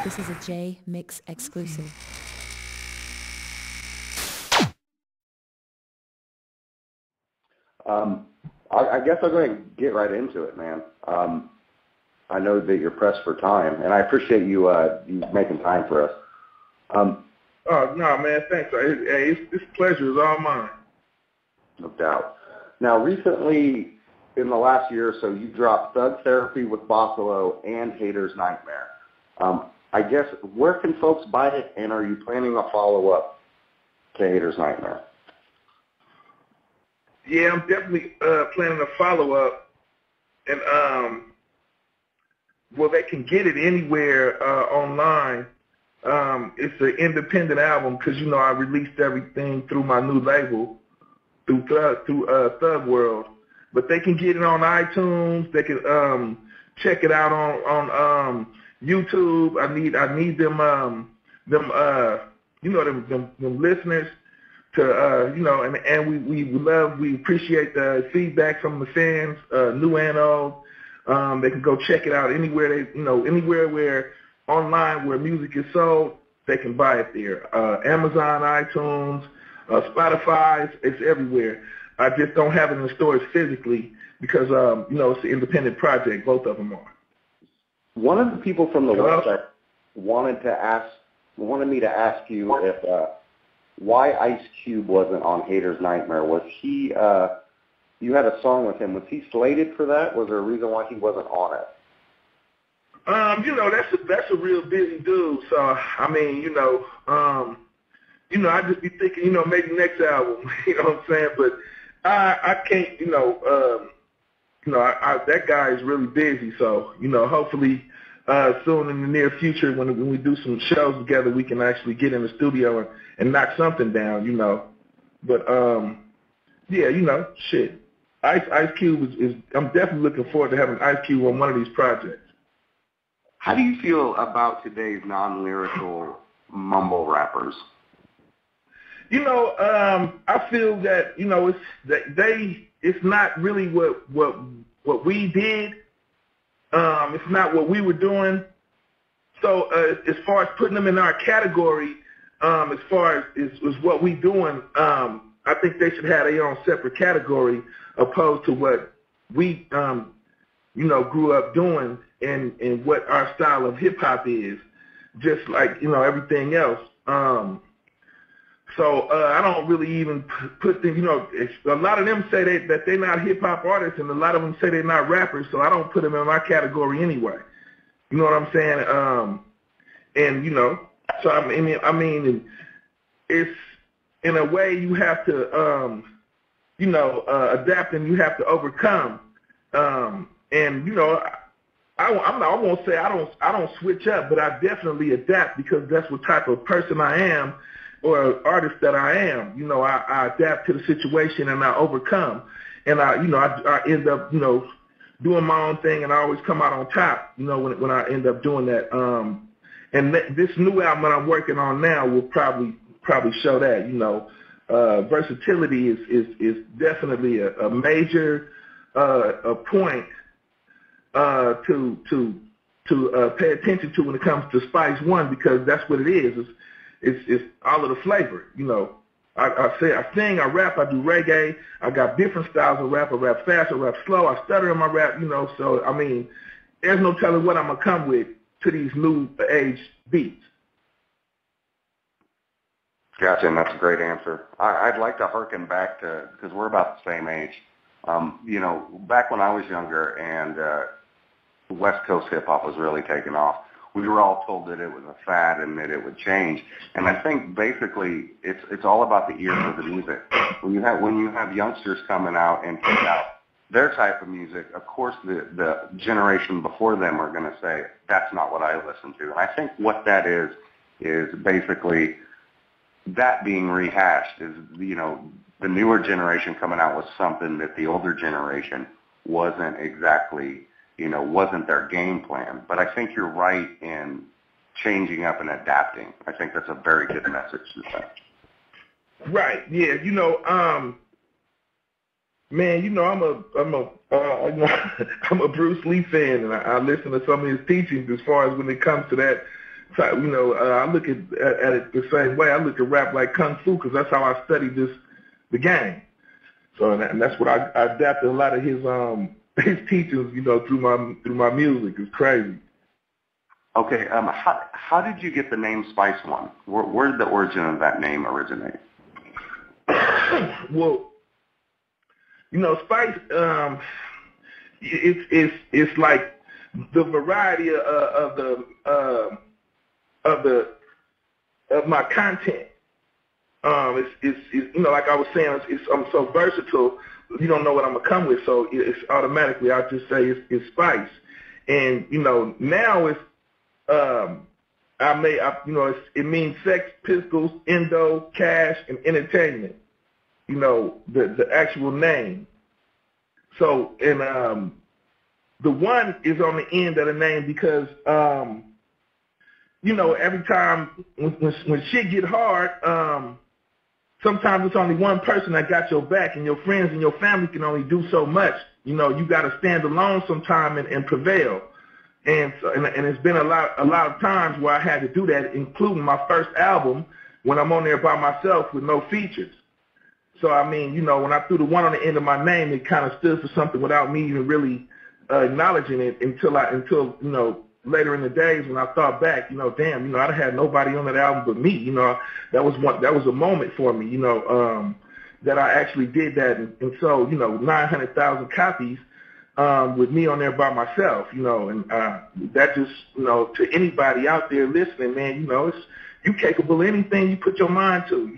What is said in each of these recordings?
This is a Jmix exclusive. I guess I'm going to get right into it, man. I know that you're pressed for time, and I appreciate you making time for us. Oh, no, man, thanks. Hey, this pleasure is all mine. No doubt. Now, recently, in the last year or so, you dropped Thug Therapy with Bossolo and Hater's Nightmare. I guess, where can folks buy it, and are you planning a follow-up to Hater's Nightmare? Yeah, I'm definitely planning a follow-up, and well, they can get it anywhere online. It's an independent album because, you know, I released everything through my new label, through Thug World. But they can get it on iTunes. They can check it out on YouTube. I need them you know, them listeners to you know, and we appreciate the feedback from the fans, new and old. They can go check it out anywhere anywhere where online where music is sold, they can buy it there. Amazon, iTunes, Spotify, it's everywhere. I just don't have it in the stores physically because you know, it's an independent project. Both of them are. One of the people from the website wanted me to ask you if why Ice Cube wasn't on Hater's Nightmare. Was he? You had a song with him. Was he slated for that? Was there a reason why he wasn't on it? You know, that's a real busy dude. So I mean, you know, I just be thinking, you know, maybe next album. You know what I'm saying? But I can't, you know, that guy is really busy. So, you know, hopefully soon in the near future when we do some shows together, we can actually get in the studio and knock something down, you know. But yeah, you know, shit. Ice Cube is I'm definitely looking forward to having Ice Cube on one of these projects. How do you feel about today's non-lyrical mumble rappers? You know, I feel that, you know, it's not really what we did. It's not what we were doing. So as far as putting them in our category, as far as what we doing, I think they should have their own separate category opposed to what we, you know, grew up doing and what our style of hip hop is, just like, you know, everything else. So I don't really even put them, you know, a lot of them say that they're not hip-hop artists, and a lot of them say they're not rappers, so I don't put them in my category anyway. You know what I'm saying? And, you know, so I mean, it's, in a way, you have to, you know, adapt and you have to overcome. And, you know, I won't say I don't switch up, but I definitely adapt because that's what type of person I am, or artist that I am. You know, I adapt to the situation and I overcome. And I end up, you know, doing my own thing, and I always come out on top, you know, when I end up doing that. And this new album that I'm working on now will probably show that, you know. Versatility is definitely a major a point to pay attention to when it comes to Spice One, because that's what it is. It's all of the flavor, you know. I sing, I rap, I do reggae. I got different styles of rap. I rap fast, I rap slow. I stutter in my rap, you know. So, I mean, there's no telling what I'm going to come with to these new age beats. Gotcha, and that's a great answer. I'd like to harken back to, because we're about the same age. You know, back when I was younger and West Coast hip-hop was really taking off, we were all told that it was a fad and that it would change. And I think basically it's all about the ear for the music. When you have youngsters coming out and putting out their type of music, of course the generation before them are going to say, that's not what I listen to. And I think what that is basically that being rehashed is, you know, the newer generation coming out with something that the older generation wasn't exactly, you know, wasn't their game plan. But I think you're right in changing up and adapting. I think that's a very good message to send. Right. Yeah. You know, man, you know, I'm a Bruce Lee fan, and I listen to some of his teachings as far as when it comes to that I look at it the same way. I look at rap like kung fu because that's how I studied the game. So and that's what I adapted a lot of his teachings, through my music. It's crazy. Okay, how did you get the name Spice One? Where did the origin of that name originate? Well, Spice, it's like the variety of my content. It's like I was saying, I'm so versatile. You don't know what I'm gonna come with, so it's automatically I'll just say it's Spice. And now it's it means sex, pistols, endo, cash, and entertainment. The actual name. So and the one is on the end of the name because every time when shit get hard, sometimes it's only one person that got your back, and your friends and your family can only do so much. You got to stand alone sometime and prevail. And so, and it's been a lot of times where I had to do that, including my first album when I'm on there by myself with no features. So I mean, when I threw the one on the end of my name, it kind of stood for something without me even really acknowledging it until later in the days when I thought back, damn, I'd had nobody on that album but me. That was a moment for me, that I actually did that and sold 900,000 copies with me on there by myself, and that just, to anybody out there listening, man, it's you capable of anything you put your mind to,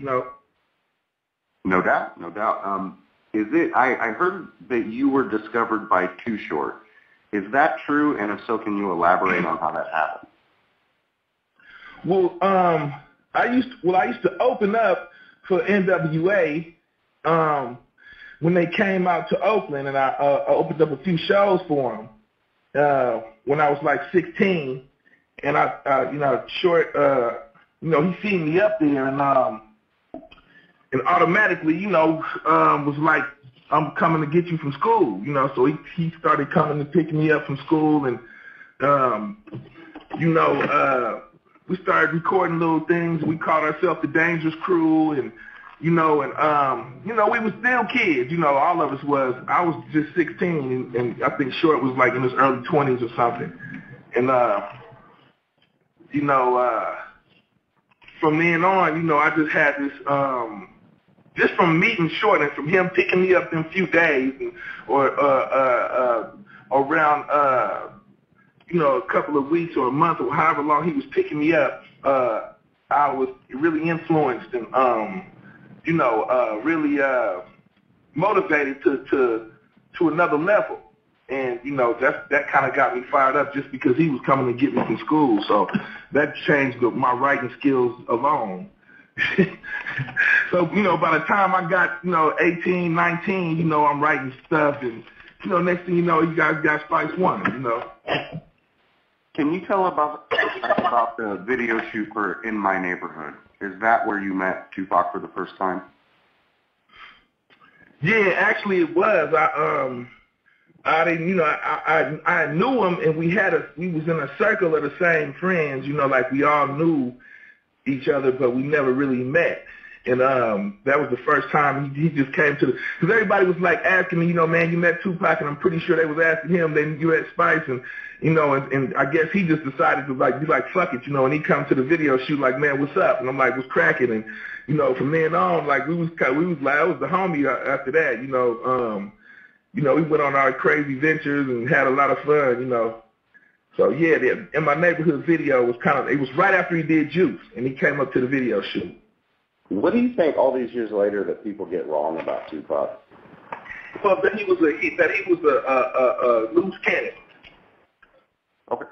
No doubt. I heard that you were discovered by Too Short. Is that true? And if so, can you elaborate on how that happened? Well, I used to open up for NWA when they came out to Oakland, and I opened up a few shows for them when I was like 16, and Short, he seen me up there, and automatically, was like, I'm coming to get you from school, so he started coming to pick me up from school, and we started recording little things. We called ourselves the Dangerous Crew, and we was still kids, all of us was. I was just 16, and I think Short was like in his early 20s or something. And, from then on, I just had this, just from meeting Short and from him picking me up in a few days or around, a couple of weeks or a month or however long he was picking me up, I was really influenced and, really motivated to another level. And, that kind of got me fired up just because he was coming to get me from school. So that changed my writing skills alone. So, by the time I got, 18, 19, I'm writing stuff. And, next thing you know, you guys got Spice One, Can you tell about the video shoot for In My Neighborhood? Is that where you met Tupac for the first time? Yeah, actually it was. I didn't, I knew him, and we was in a circle of the same friends, like we all knew each other, but we never really met. And that was the first time he just came to because everybody was like asking me, man, you met Tupac, and I'm pretty sure they was asking him, then you had Spice, and and I guess he just decided to be like, fuck it, and he come to the video shoot like, man, what's up? And I'm like, what's cracking? And from then on, like we was like, I was the homie after that, we went on our crazy ventures and had a lot of fun, So yeah, In My Neighborhood video was it was right after he did Juice, and he came up to the video shoot. What do you think all these years later that people get wrong about Tupac? Well, that he was a loose cannon. Okay.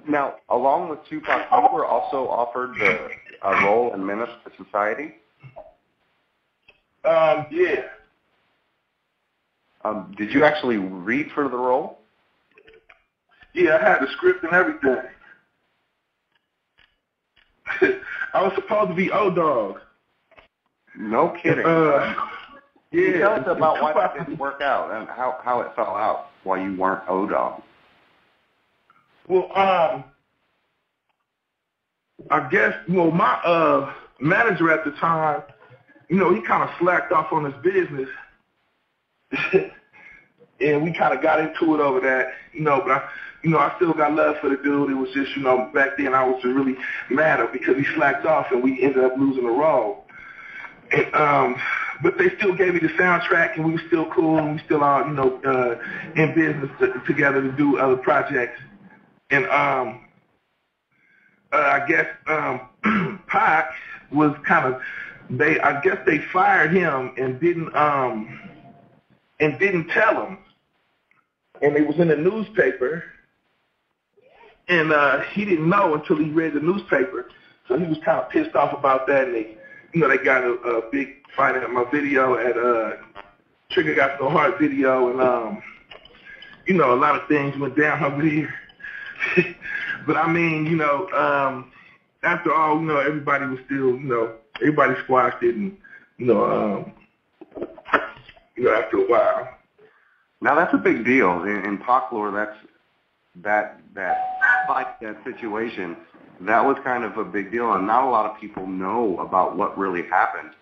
Now, along with Tupac, you were also offered a role in Menace to Society? Yeah. Did you actually read for the role? Yeah, I had the script and everything. I was supposed to be O-Dog. No kidding. Yeah. Tell us about why that didn't work out and how it fell out, why you weren't O-Dog. Well, I guess, my manager at the time, he kind of slacked off on his business. And we kind of got into it over that, but I still got love for the dude. It was just, back then I was just really mad at him because he slacked off and we ended up losing the role. And, but they still gave me the soundtrack and we were still cool and we still are, in business together to do other projects. And I guess Pac was kind of, I guess they fired him and didn't tell him. And it was in the newspaper, and he didn't know until he read the newspaper. So he was kind of pissed off about that, and they got a big fight at my video at Trigger Got No Heart video, and a lot of things went down over here. But I mean, after all, everybody was still, everybody squashed it, and after a while. Now that's a big deal in Pac lore. That fight, that situation, that was kind of a big deal, and not a lot of people know about what really happened.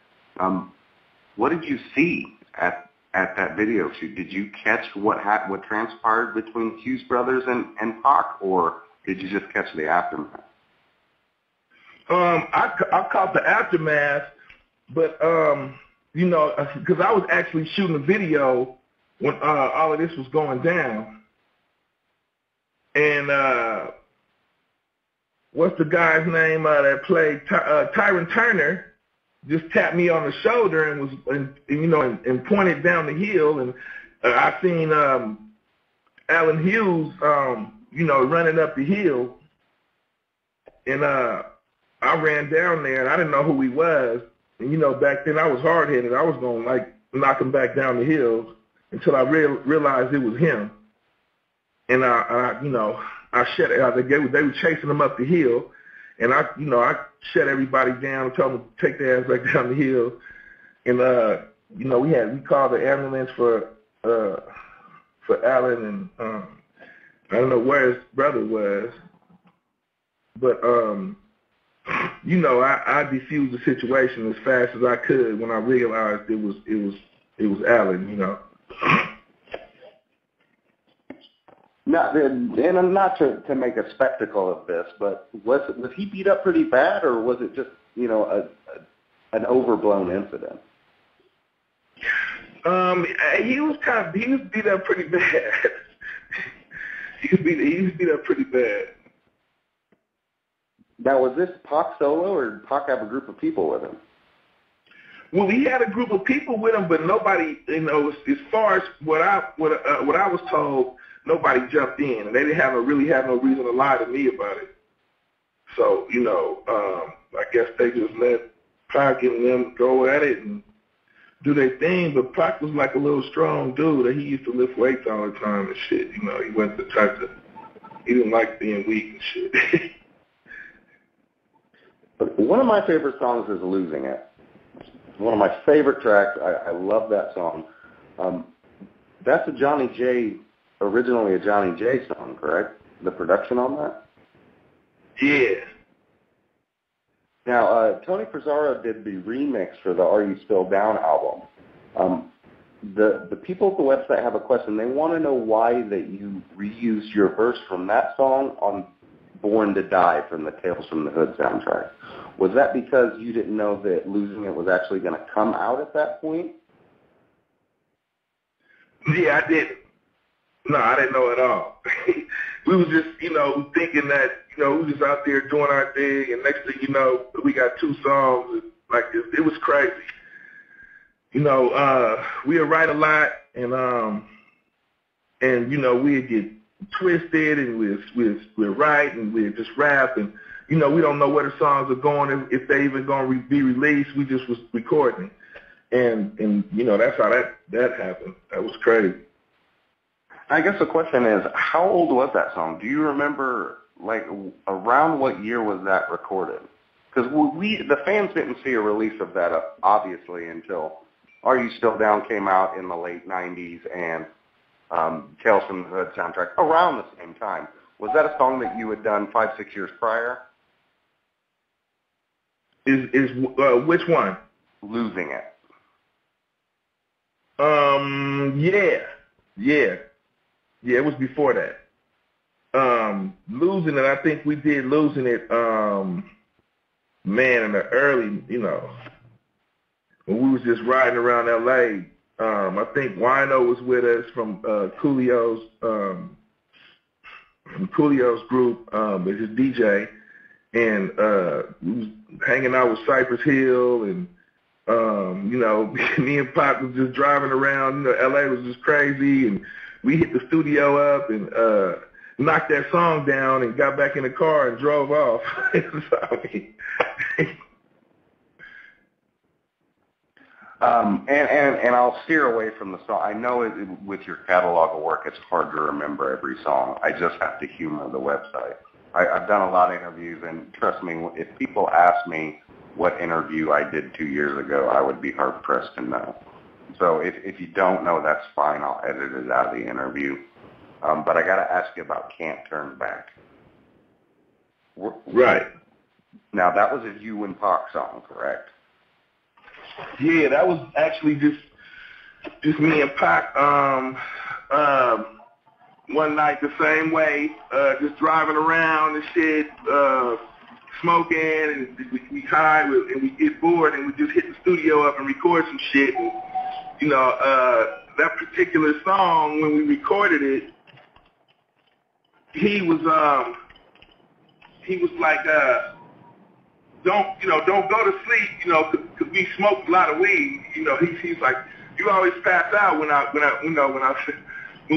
What did you see at that video shoot? Did you catch what transpired between Hughes brothers and Pac, or did you just catch the aftermath? I caught the aftermath, but because I was actually shooting a video when all of this was going down. And what's the guy's name that played Tyron Turner? Just tapped me on the shoulder and pointed down the hill, and I seen Alan Hughes, running up the hill, and I ran down there, and I didn't know who he was. And back then I was hard-headed. I was going to knock him back down the hill until I realized it was him. And I shut. They were chasing him up the hill, and I shut everybody down and told them to take their ass back down the hill. And we called the ambulance for Alan, and I don't know where his brother was, but I defused the situation as fast as I could when I realized it was Alan. Now, and not to make a spectacle of this, but was he beat up pretty bad, or was it just an overblown incident? He was beat up pretty bad. he was beat up pretty bad. Now, was this Pac solo, or did Pac have a group of people with him? Well, he had a group of people with him, but nobody, as far as what I was told, nobody jumped in, and they didn't really have no reason to lie to me about it. So, I guess they just let Pac and them go at it and do their thing. But Pac was like a little strong dude that he used to lift weights all the time and shit. He wasn't the type he didn't like being weak and shit. One of my favorite songs is Losing It. One of my favorite tracks. I love that song. That's originally a Johnny J song, correct? The production on that? Yeah. Now, Tony Frazzaro did the remix for the Are You Still Down album. The people at the website have a question. They want to know why that you reused your verse from that song on Born to Die from the Tales from the Hood soundtrack. Was that because you didn't know that Losing It was actually going to come out at that point? Yeah, I didn't. No, I didn't know at all. We was just, thinking that, we was just out there doing our thing, and next thing you know, we got 2 songs. Like, it was crazy. We would write a lot, and we'd get twisted, and we'd write, and we'd just rap, and, we don't know where the songs are going, if they even going to be released. We just was recording. And that's how that happened. That was crazy. I guess the question is, how old was that song? Do you remember, around what year was that recorded? Because the fans didn't see a release of that, obviously, until Are You Still Down came out in the late 90s, and Tales from the Hood soundtrack around the same time. Was that a song that you had done 5-6 years prior? Which one? Losing It. Yeah, it was before that. Losing It, I think we did Losing It, man, in the early, when we was just riding around LA. I think Wino was with us from Coolio's group, as his DJ, and we was hanging out with Cypress Hill, and me and Pop was just driving around. LA was just crazy, and we hit the studio up and knocked that song down and got back in the car and drove off. And I'll steer away from the song. I know with your catalog of work, it's hard to remember every song. I just have to humor the website. I've done a lot of interviews, and trust me, if people ask me what interview I did 2 years ago, I would be hard-pressed to know. So if you don't know, that's fine. I'll edit it out of the interview. But I got to ask you about Can't Turn Back. Right. Now, that was a you and Pac song, correct? Yeah, that was actually just me and Pac. One night the same way, just driving around and shit, smoking, and we high, and we get bored, and we just hit the studio up and record some shit. And, that particular song, when we recorded it, he was like, don't go to sleep, because we smoked a lot of weed. He's like, you always pass out when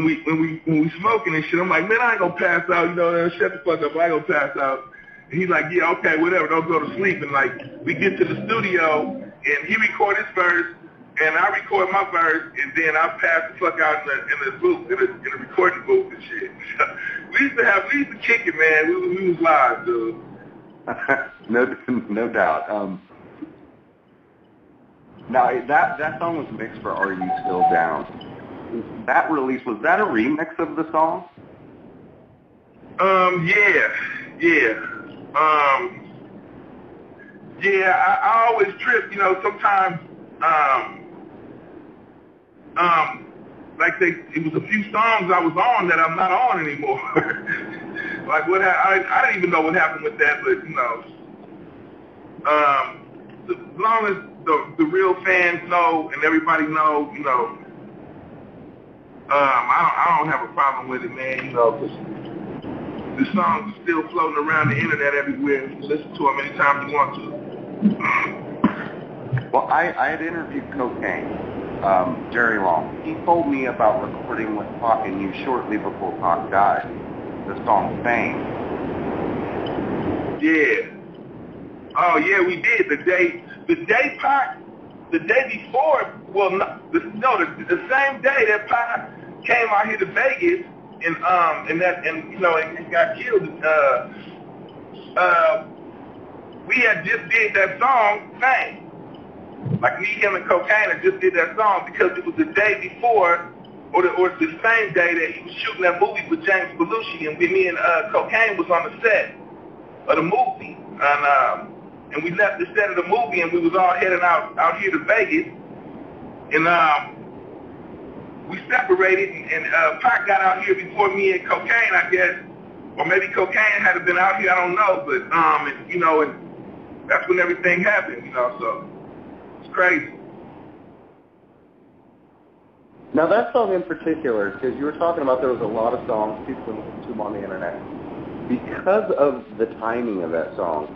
we smoking and shit. I'm like, man, I ain't gonna pass out, shut the fuck up, I ain't gonna pass out. And he's like, yeah, okay, whatever, don't go to sleep. And like, we get to the studio, and he record his verse, and I record my verse, and then I pass the fuck out in the booth, in the recording booth and shit. we used to kick it, man. We was live, dude. No doubt. Now that song was mixed for Are You Still Down? That release, was that a remix of the song? I always trip, sometimes it was a few songs I was on that I'm not on anymore. Like I didn't even know what happened with that, but as long as the real fans know and everybody know, I don't have a problem with it, man. Because the songs are still floating around the internet everywhere. You can listen to them anytime you want to. Well, I had interviewed Cocaine, Jerry Long. He told me about recording with Pac and you shortly before Pac died. The song Fame. Yeah. Oh yeah, we did. The day before. Well, the same day that Pac came out here to Vegas and got killed. We had just did that song Fame. Like me, him, and Cocaine had just did that song because it was the day before. Or the same day that he was shooting that movie with James Belushi, and me and Cocaine was on the set of the movie, and we left the set of the movie, and we was all heading out here to Vegas, and we separated, and Pac got out here before me and Cocaine, I guess, or maybe Cocaine had been out here, I don't know, but and that's when everything happened, so it's crazy. Now that song in particular, because you were talking about there was a lot of songs people can listen to them on the internet. Because of the timing of that song,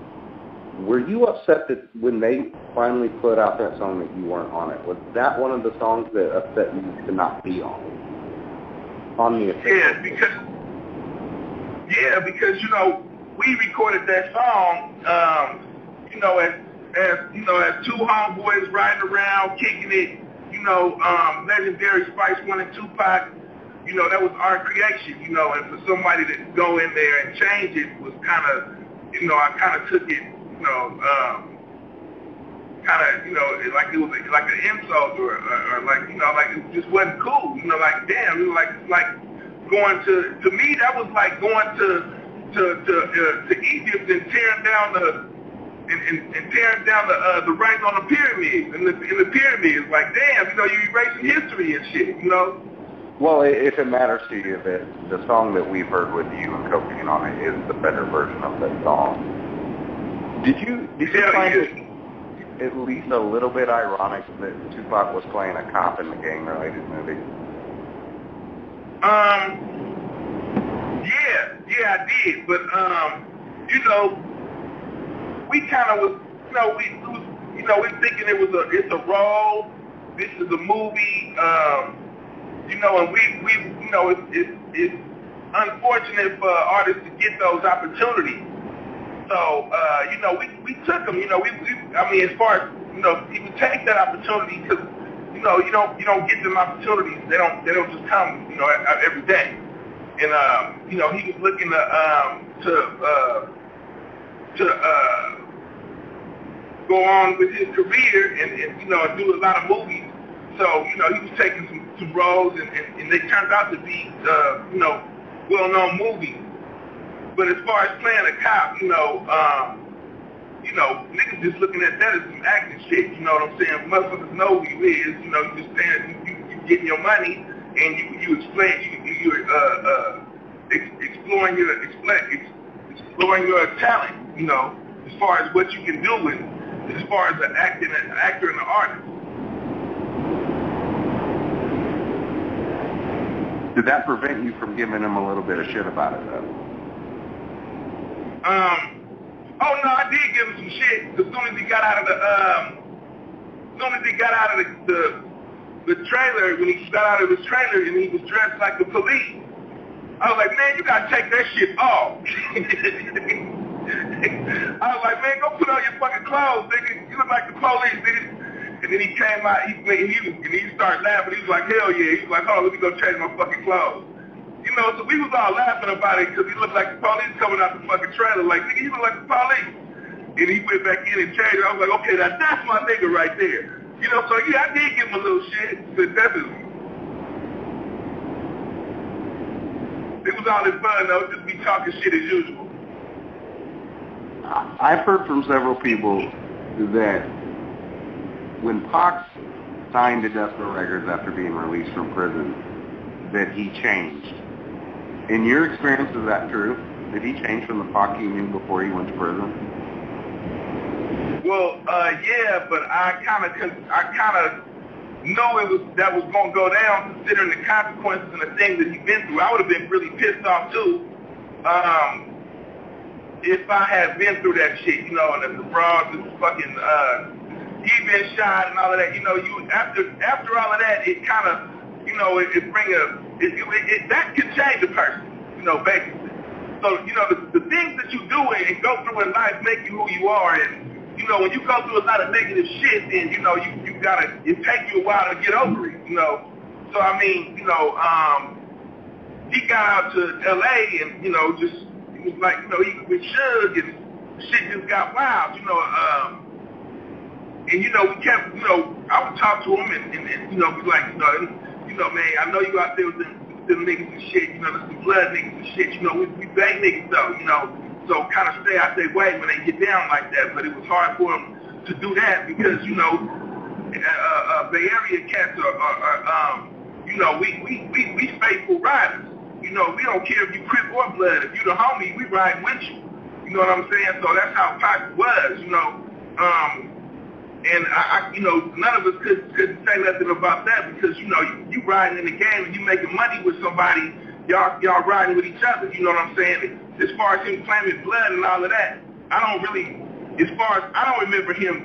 were you upset that when they finally put out that song that you weren't on it? Was that one of the songs that upset you to not be on the official? Yeah, because we recorded that song, as two homeboys riding around kicking it. Legendary Spice One and Tupac, that was our creation, and for somebody to go in there and change it was kind of, I kind of took it, like it was like an insult or like, like it just wasn't cool, like damn, it's like going to me that was like going to Egypt and tearing down and tearing down the writing on the pyramids. And in the pyramids, like, damn, you know, you erasing history and shit, you know? Well, if it matters to you, that the song that we've heard with you and Cocaine on it is the better version of that song. Did you find it at least a little bit ironic that Tupac was playing a cop in the gang-related movie? Yeah, I did. But you know, we kind of was, you know, we thinking it's a role. This is a movie. You know, and we you know, it's unfortunate for artists to get those opportunities. So, you know, we took them. You know, I mean, as far as, you know, people take that opportunity because, you know, you don't get them opportunities. They don't just come, you know, every day. And you know, he was looking to go on with his career and you know, do a lot of movies. So, you know, he was taking some roles, and they turned out to be, you know, well-known movies. But as far as playing a cop, you know, niggas just looking at that as some acting shit. You know what I'm saying? Motherfuckers know who you is. You know, you just saying you getting your money, and you exploring your talent. You know, as far as what you can do, and as far as an actor and an artist. Did that prevent you from giving him a little bit of shit about it, though? Oh no, I did give him some shit as soon as he got out of the trailer, when he got out of his trailer and he was dressed like the police. I was like, man, you gotta take that shit off. I was like, man, go put on your fucking clothes, nigga. You look like the police, nigga. And then he came out, he started laughing. He was like, hell yeah. He was like, oh, let me go change my fucking clothes. You know, so we was all laughing about it because he looked like the police coming out the fucking trailer. Like, nigga, you look like the police. And he went back in and changed. I was like, okay, that's my nigga right there. You know, so yeah, I did give him a little shit, but definitely. It was all in fun, though, just be talking shit as usual. I've heard from several people that when Pac signed to Desperate Records after being released from prison, that he changed. In your experience, is that true? Did he change from the Pac you knew before he went to prison? Well, yeah, but I kind of know that was going to go down, considering the consequences and the things that he's been through. I would have been really pissed off too, if I had been through that shit, you know, and the frauds and fucking, he been shot and all of that. You know, after all of that, it kind of, you know, that can change a person, you know, basically. So, you know, the things that you do and go through in life make you who you are. And, you know, when you go through a lot of negative shit, then, you know, it takes you a while to get over it, you know. So, I mean, you know, he got out to L.A. and, you know, just, it was like, you know, he was with Suge and shit just got wild, you know. And, you know, we kept, you know, I would talk to him and you know, be like, you know, man, I know you out there with them niggas and shit, you know, there's some blood niggas and shit, you know, we bang niggas though, you know, so kind of stay out their way when they get down like that. But it was hard for him to do that because, you know, Bay Area cats are you know, we faithful riders. You know, we don't care if you Crip or Blood. If you the homie, we ride with you. You know what I'm saying? So that's how Pac was, you know. And I you know, none of us could say nothing about that because, you know, you riding in the game and you making money with somebody, y'all riding with each other. You know what I'm saying? As far as him claiming blood and all of that, I don't remember him.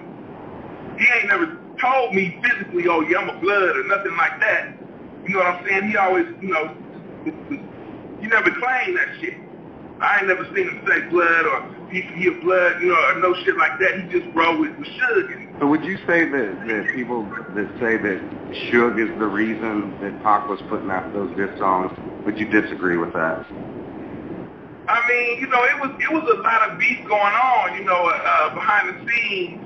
He ain't never told me physically, oh yeah, I'm a blood or nothing like that. You know what I'm saying? He always, you know, he never claimed that shit. I ain't never seen him say blood or he a blood, you know, or no shit like that. He just rolled with Suge. So would you say that people that say that Suge is the reason that Pac was putting out those diss songs, would you disagree with that? I mean, you know, it was a lot of beef going on, you know, behind the scenes,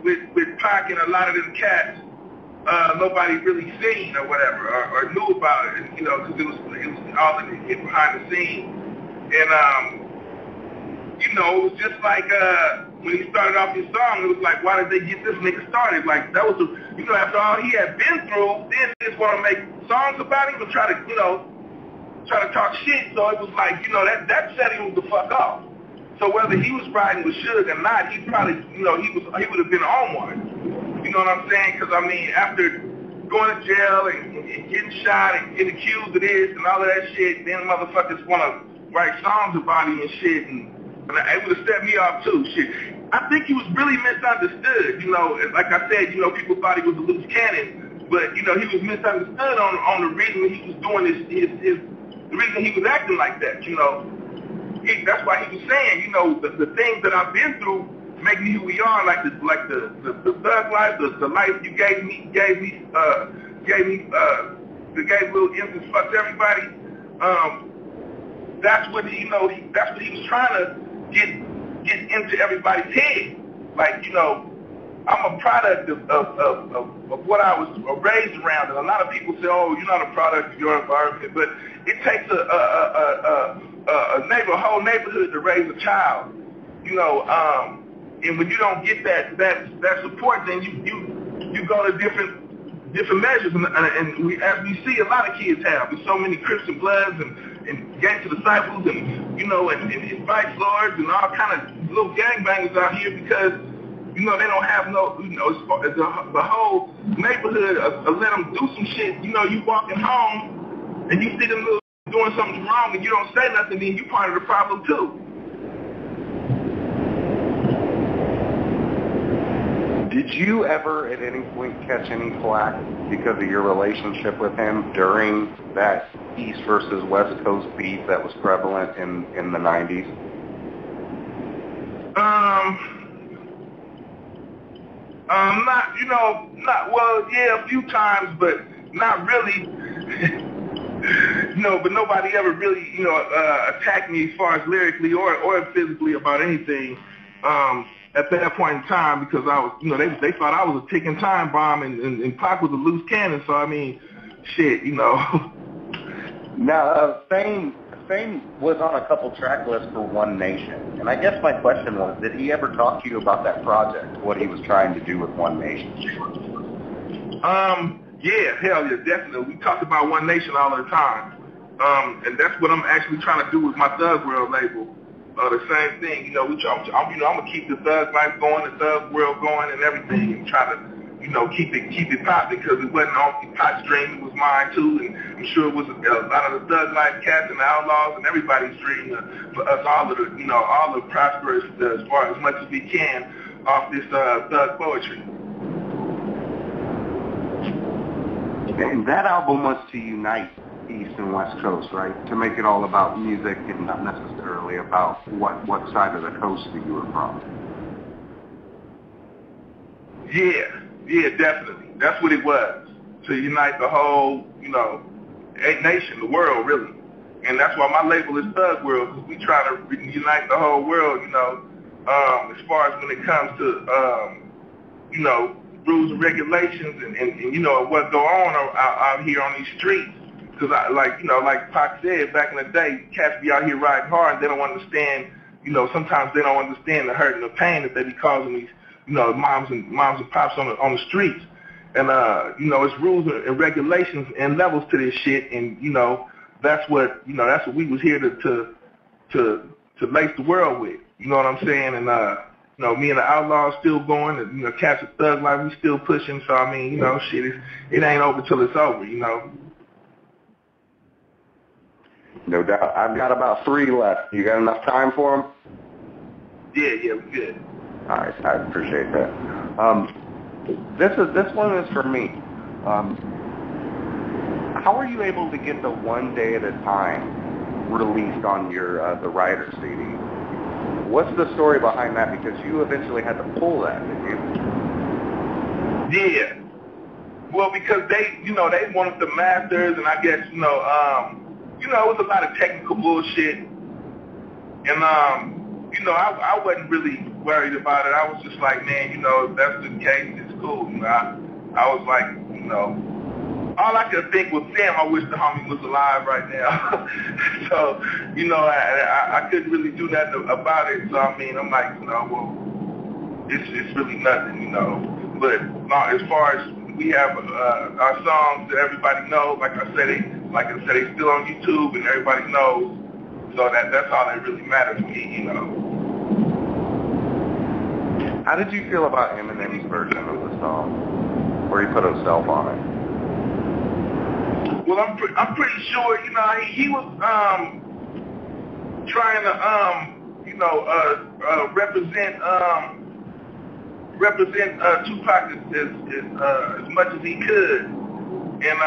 with Pac and a lot of them cats. Nobody really seen or whatever, or knew about it, you know, because it was all in the behind the scenes. And, you you know, it was just like when he started off his song, it was like, why did they get this nigga started? Like, that was, you know, after all he had been through, then they just want to make songs about him and try to, you know, try to talk shit. So it was like, you know, that set him the fuck off. So whether he was riding with Suge or not, he probably, you know, he would have been on one. You know what I'm saying? Because, I mean, after going to jail and getting shot and getting accused of this and all of that shit, then motherfuckers want to write songs about him and shit, and it would have set me off too. Shit, I think he was really misunderstood. You know, like I said, you know, people thought he was a loose cannon, but you know, he was misunderstood on the reason he was doing the reason he was acting like that. You know, that's why he was saying, you know, the things that I've been through make me who we are. Like the thug life, the life you gave me little infants, fucked everybody. That's what he was trying to get into everybody's head. Like, you know, I'm a product of what I was raised around, and a lot of people say, oh, you're not a product of your environment, but it takes a whole neighborhood to raise a child, you know, and when you don't get that support, then you go to different measures, and as we see, a lot of kids have. There's so many Christian Bloods and gangster disciples, and you know, and vice lords and all kind of little gangbangers out here because, you know, they don't have no, you know, the whole neighborhood let them do some shit. You know, you walking home and you see them little doing something wrong and you don't say nothing, then you part of the problem too. Did you ever at any point catch any flack because of your relationship with him during that East versus West Coast beef that was prevalent in the 90s? A few times, but not really. No, but nobody ever really, you know, attacked me as far as lyrically or physically about anything. At that point in time, because I was, you know, they thought I was a ticking time bomb, and Pac was a loose cannon. So I mean, shit, you know. Now, Fame was on a couple track lists for One Nation, and I guess my question was, did he ever talk to you about that project, what he was trying to do with One Nation? Yeah, hell yeah, definitely. We talked about One Nation all the time, and that's what I'm actually trying to do with my Thug World label. The same thing, you know. I'm gonna keep the thug life going, the thug world going, and everything, and try to, you know, keep it popping, because it wasn't only Pac's dream, it was mine too, and I'm sure it was a lot of the thug life cats and the outlaws and everybody's dream for us all to, you know, all to prosper as far as much as we can off this thug poetry. And that album was to unite East and West Coast, right? To make it all about music and not necessarily about what side of the coast that you were from. Yeah, definitely. That's what it was. To unite the whole, you know, nation, the world, really. And that's why my label is Thug World, because we try to unite the whole world, you know, as far as when it comes to, you know, rules and regulations and you know, what go on out here on these streets. Because, like Pac said, back in the day, cats be out here riding hard and they don't understand, you know, sometimes they don't understand the hurt and the pain that they be causing these, you know, moms and pops on the streets. And, you know, it's rules and regulations and levels to this shit. And, you know, that's what we was here to lace the world with. You know what I'm saying? And, you know, me and the Outlaws still going, and, you know, Cats of Thug Life, we still pushing. So, I mean, you know, shit, it ain't over till it's over, you know. No doubt. I've got about 3 left. You got enough time for them? Yeah, we good. All right, I appreciate that. This one is for me. How are you able to get the One Day at a Time released on your the Rider CD? What's the story behind that? Because you eventually had to pull that, didn't you? Yeah. Well, because they wanted the masters, and I guess, you know, it was a lot of technical bullshit, and you know, I wasn't really worried about it. I was just like, man, you know, if that's the case, it's cool. You know, I was like, you know, all I could think was, damn, I wish the homie was alive right now. So, you know, I couldn't really do nothing about it. So, I mean, I'm like, you know, well, it's really nothing, you know. But as far as we have our songs that everybody knows, like I said, they still on YouTube and everybody knows. So that's all that really matters to me, you know. How did you feel about Eminem's version of the song, where he put himself on it? Well, I'm pretty sure, you know, he was trying to represent Tupac as much as he could, and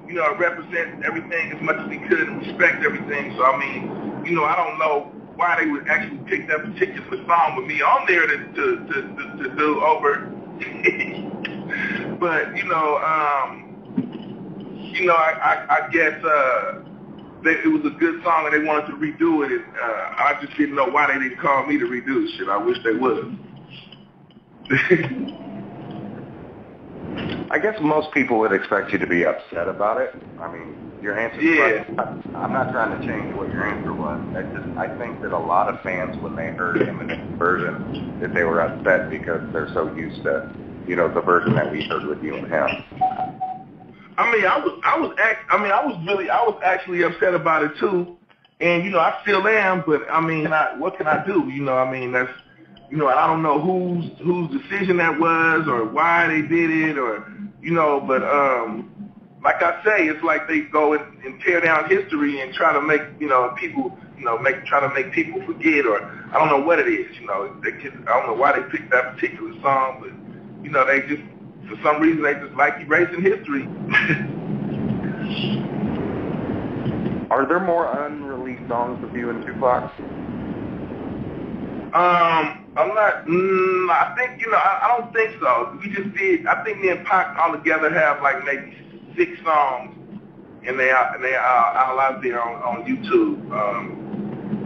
you know, represent everything as much as he could and respect everything. So I mean, you know, I don't know why they would actually pick that particular song with me on there to do over. But you know, I guess it was a good song and they wanted to redo it. And, I just didn't know why they didn't call me to redo the shit. I wish they would. I guess most people would expect you to be upset about it. I mean, your answer. Yeah. I'm not trying to change what your answer was. I think that a lot of fans, when they heard Eminem's version, that they were upset because they're so used to, you know, the version that we heard with you and him. I mean, I was actually upset about it too, and you know, I still am. But I mean, what can I do? You know, I mean, that's, you know, I don't know whose decision that was or why they did it, or you know, but like I say, it's like they go and tear down history and try to make, you know, people, you know, try to make people forget, or I don't know what it is. You know, I don't know why they picked that particular song, but you know, they just, for some reason, they just like erasing history. Are there more unreleased songs with you and Tupac? I'm not. I think, you know, I don't think so. We just did. I think me and Pac all together have like maybe 6 songs, and they are out there on YouTube.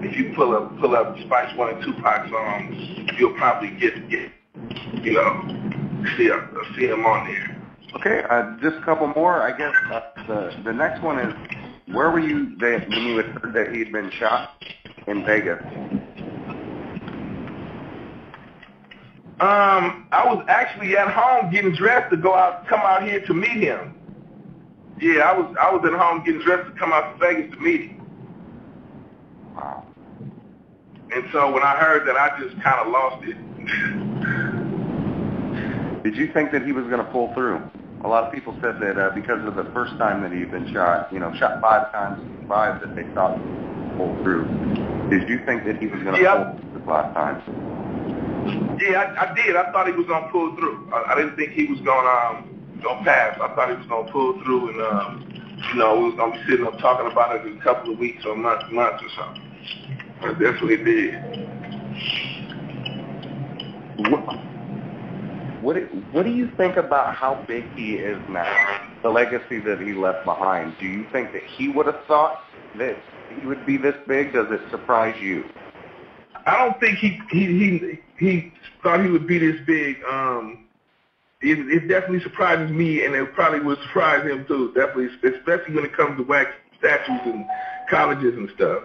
If you pull up Spice One and Tupac songs, you'll probably get you know, see them on there. Okay, just a couple more. I guess the next one is, where were you when you had heard that he had been shot in Vegas? I was actually at home getting dressed to come out here to meet him. Yeah, I was at home getting dressed to come out to Vegas to meet him. Wow. And so when I heard that, I just kind of lost it. Did you think that he was going to pull through? A lot of people said that because of the first time that he'd been shot, you know, shot 5 times, that they thought he would pull through. Did you think that he was going to pull through this last time? Yeah, I did. I thought he was going to pull through. I didn't think he was going to pass. I thought he was going to pull through, and you know, we was going to be sitting up talking about it in a couple of weeks or months or something. But that's what he did. What do you think about how big he is now, the legacy that he left behind? Do you think that he would have thought that he would be this big? Does it surprise you? I don't think he thought he would be this big. It definitely surprises me, and it probably would surprise him too. Definitely, especially when it comes to wax statues and colleges and stuff.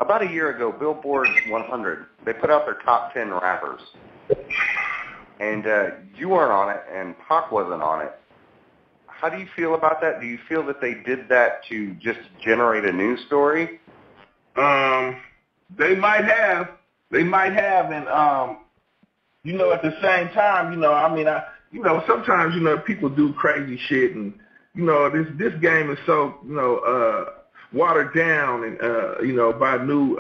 About a year ago, Billboard 100, they put out their top 10 rappers. And you weren't on it, and Pac wasn't on it. How do you feel about that? Do you feel that they did that to just generate a news story? They might have, and you know, at the same time, you know, I mean, you know, sometimes, you know, people do crazy shit, and you know, this game is so, you know, watered down, and you know, by new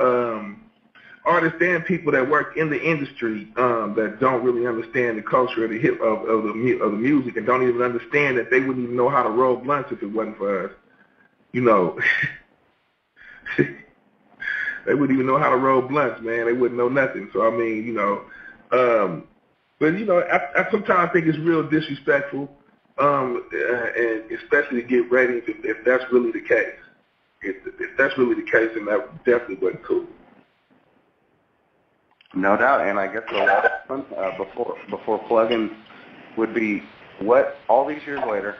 artists and people that work in the industry that don't really understand the culture of the music, and don't even understand that they wouldn't even know how to roll blunts if it wasn't for us. You know, they wouldn't even know how to roll blunts, man. They wouldn't know nothing. So I mean, you know, but you know, I sometimes think it's real disrespectful, and especially to get ratings if that's really the case. If that's really the case, then that definitely wasn't cool. No doubt, and I guess the last one before plugging would be, what, all these years later,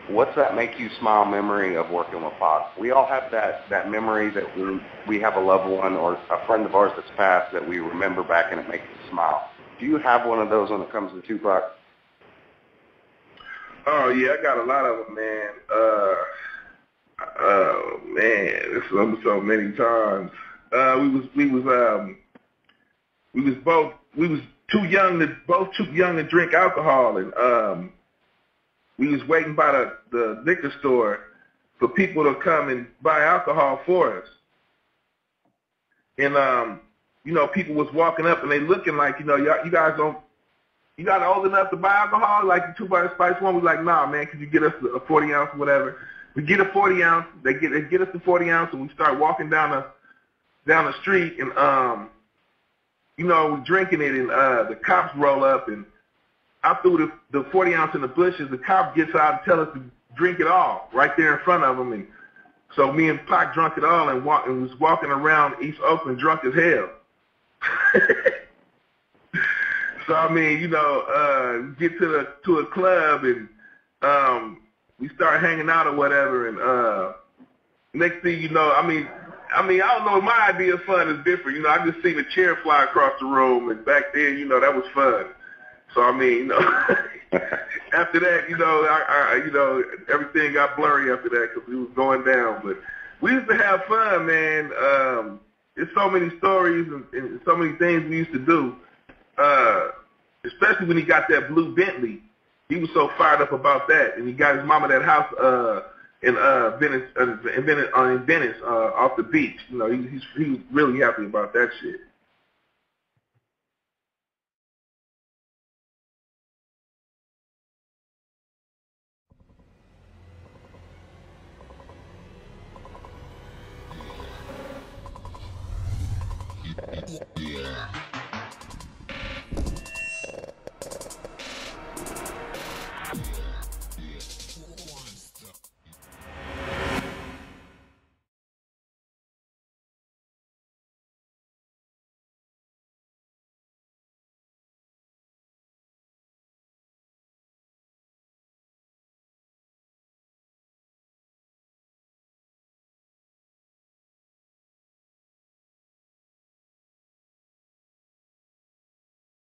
what's that make you smile memory of working with Pac? We all have that memory that we have a loved one or a friend of ours that's passed that we remember back and it makes us smile. Do you have one of those when it comes to Tupac? Oh yeah, I got a lot of them, man. It's so many times. We was too young to drink alcohol, and we was waiting by the liquor store for people to come and buy alcohol for us. And people was walking up and they looking like, you guys old enough to buy alcohol, like the Tupac Spice one. We like, nah, man, could you get us a 40 ounce or whatever? We get a 40 ounce. They get us the 40 ounce, and we start walking down the street, and we're drinking it, and the cops roll up, and I threw the 40 ounce in the bushes. The cop gets out and tell us to drink it all right there in front of him, and so me and Pac drunk it all and was walking around East Oakland drunk as hell. So I mean, get to a club, and we start hanging out or whatever, and next thing you know, I mean, I don't know, my idea of fun is different. I just seen a chair fly across the room, and back then, that was fun. So I mean, after that, everything got blurry after that because we was going down. But we used to have fun, man. There's so many stories and so many things we used to do. Especially when he got that blue Bentley, he was so fired up about that, and he got his mama that house in Venice off the beach. He was really happy about that shit. Yeah.